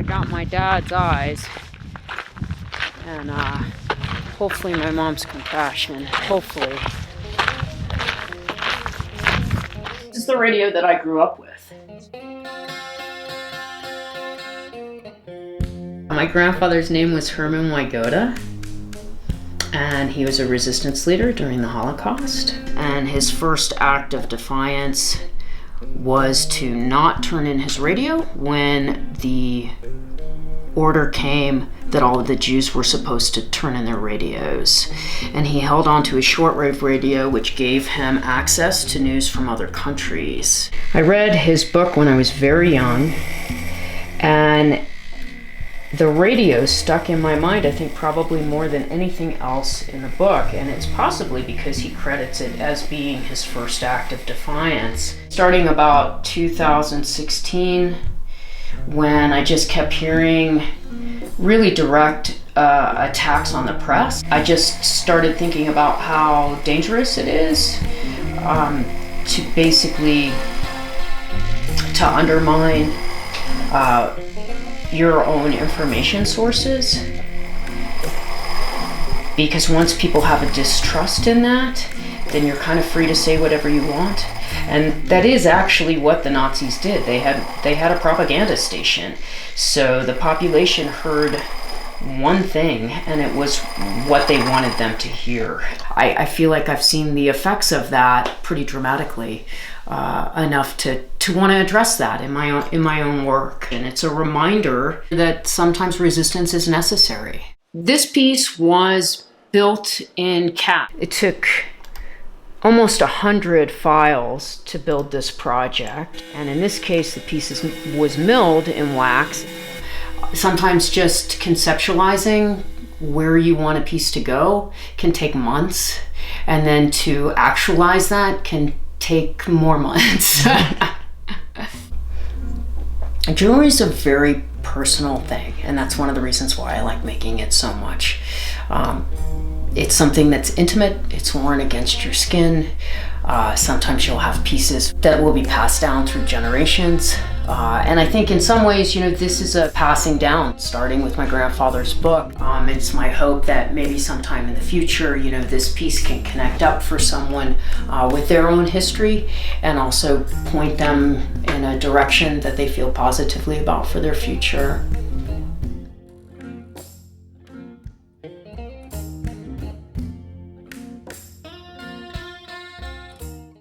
got my dad's eyes, and hopefully my mom's compassion. Hopefully. This is the radio that I grew up with. My grandfather's name was Hermann Wygoda, and he was a resistance leader during the Holocaust. And his first act of defiance was to not turn in his radio when the order came that all of the Jews were supposed to turn in their radios. And he held on to his shortwave radio, which gave him access to news from other countries. I read his book when I was very young, and the radio stuck in my mind, I think probably more than anything else in the book, and it's possibly because he credits it as being his first act of defiance. Starting about 2016, when I just kept hearing really direct attacks on the press, I just started thinking about how dangerous it is to basically to undermine your own information sources, because once people have a distrust in that, then you're kind of free to say whatever you want. And that is actually what the Nazis did. They had a propaganda station, so the population heard one thing, and it was what they wanted them to hear. I feel like I've seen the effects of that pretty dramatically, enough to want to address that in my own work. And it's a reminder that sometimes resistance is necessary. This piece was built in CAD. It took almost 100 files to build this project, and in this case the piece was milled in wax. Sometimes just conceptualizing where you want a piece to go can take months, and then to actualize that can take more months. Jewelry is a very personal thing, and that's one of the reasons why I like making it so much. It's something that's intimate, it's worn against your skin. Sometimes you'll have pieces that will be passed down through generations. And I think in some ways, this is a passing down, starting with my grandfather's book. It's my hope that maybe sometime in the future, this piece can connect up for someone with their own history, and also point them in a direction that they feel positively about for their future.